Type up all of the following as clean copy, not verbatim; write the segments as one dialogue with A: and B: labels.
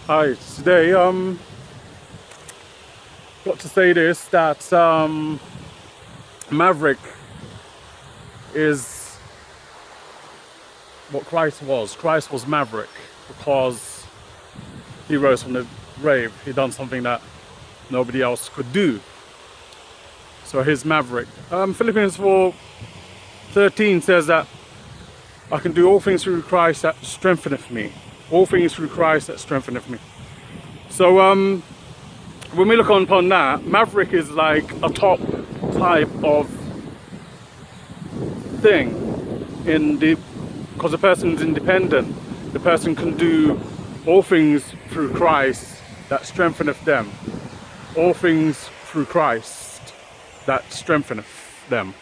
A: Hi, today got to say this that Maverick is what Christ was. Christ was Maverick because he rose from the grave. He done something that nobody else could do. So he's Maverick. Philippians 4:13 says that I can do all things through Christ that strengtheneth me. All things through Christ that strengtheneth me. So when we look upon that, Maverick is like a top type of thing in the because the person is independent. The person can do all things through Christ that strengtheneth them. All things through Christ that strengtheneth them.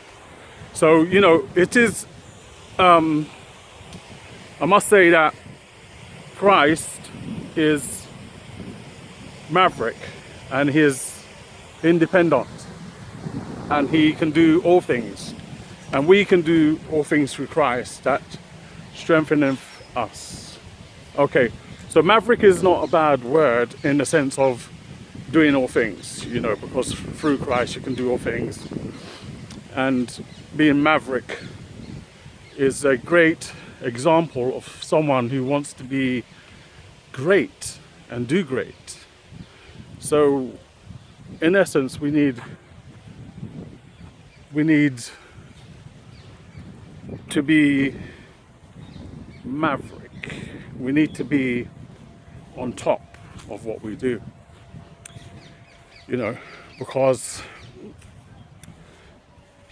A: So it is. I must say that Christ is Maverick, and he is independent, and he can do all things, and we can do all things through Christ that strengtheneth us. Okay, so Maverick is not a bad word in the sense of doing all things, because through Christ you can do all things, and being Maverick is a great example of someone who wants to be great and do great. So in essence we need to be Maverick. We need to be on top of what we do, because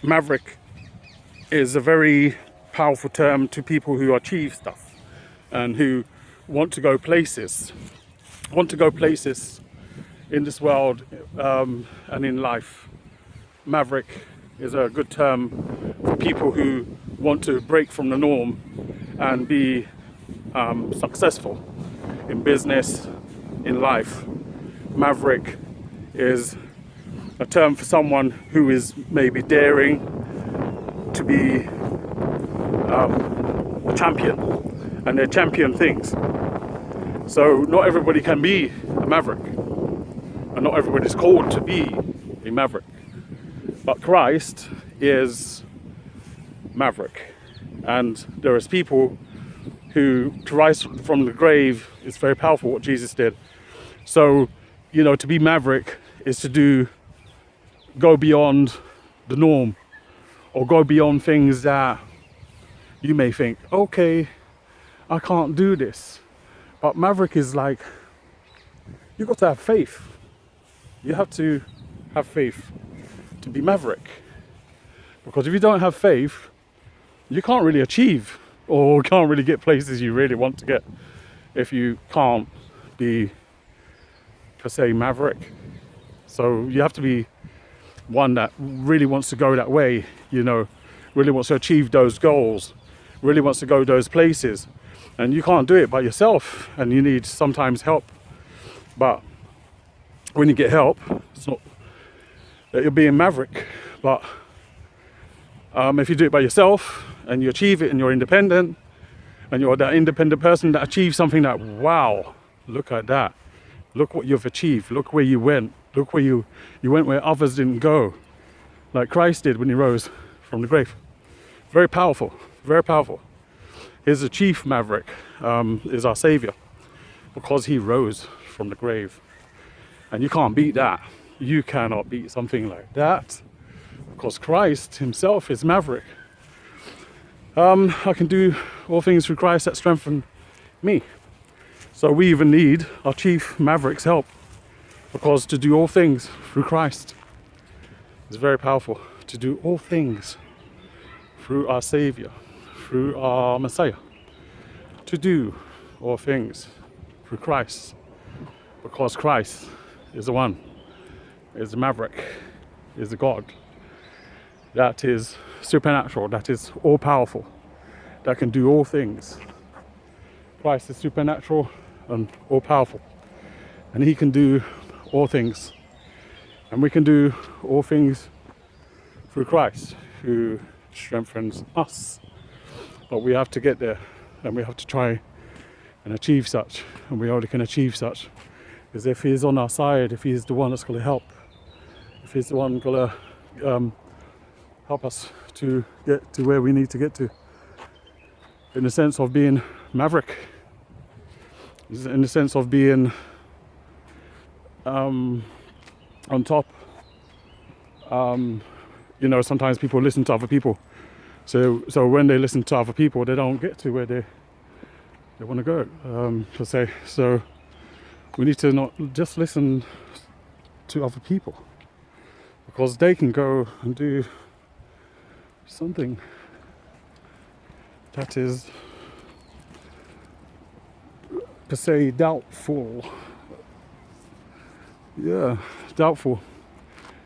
A: Maverick is a very powerful term to people who achieve stuff and who want to go places in this world and in life. Maverick is a good term for people who want to break from the norm and be successful in business, in life. Maverick is a term for someone who is maybe daring to be a champion, and they champion things. So not everybody can be a Maverick, and not everybody's called to be a Maverick. But Christ is Maverick, and there is people who, to rise from the grave is very powerful, what Jesus did. So to be Maverick is to go beyond the norm, or go beyond things that you may think, okay, I can't do this. But Maverick is like, you've got to have faith. You have to have faith to be Maverick. Because if you don't have faith, you can't really achieve or can't really get places you really want to get if you can't be, per se, Maverick. So you have to be one that really wants to go that way, really wants to achieve those goals, really wants to go those places. And you can't do it by yourself, and you need sometimes help. But when you get help, it's not that you're being Maverick, but if you do it by yourself and you achieve it and you're independent, and you're that independent person that achieves something that, wow, look at that, look what you've achieved, look where you went, look where you went where others didn't go, like Christ did when he rose from the grave. Very powerful, very powerful. He's the chief Maverick, is our Savior, because he rose from the grave. And you can't beat that. You cannot beat something like that, because Christ himself is Maverick. I can do all things through Christ that strengthen me. So we even need our chief Maverick's help, because to do all things through Christ is very powerful. To do all things through our Savior, through our Messiah. To do all things through Christ, because Christ is the one, is the Maverick, is the God that is supernatural, that is all powerful, that can do all things. Christ is supernatural and all powerful, and he can do all things, and we can do all things through Christ who strengthens us. But we have to get there, and we have to try and achieve such. And we only can achieve such because if he's on our side, if he's the one that's going to help, if he's the one going to help us to get to where we need to get to, in the sense of being Maverick, in the sense of being on top. You know, sometimes people listen to other people, so when they listen to other people, they don't get to where they want to go, per se. So we need to not just listen to other people, because they can go and do something that is, per se, doubtful. Yeah, doubtful.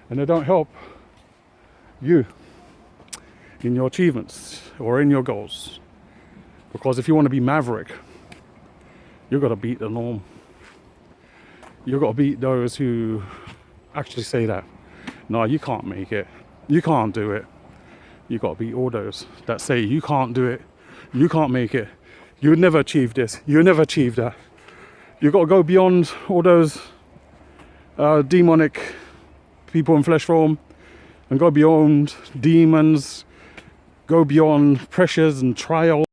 A: And they don't help you in your achievements or in your goals. Because if you want to be Maverick, you've got to beat the norm. You've got to beat those who actually say that, no, you can't make it, you can't do it. You've got to beat all those that say you can't do it, you can't make it, you would never achieve this, you would never achieve that. You've got to go beyond all those demonic people in flesh form, and go beyond demons, go beyond pressures and trials.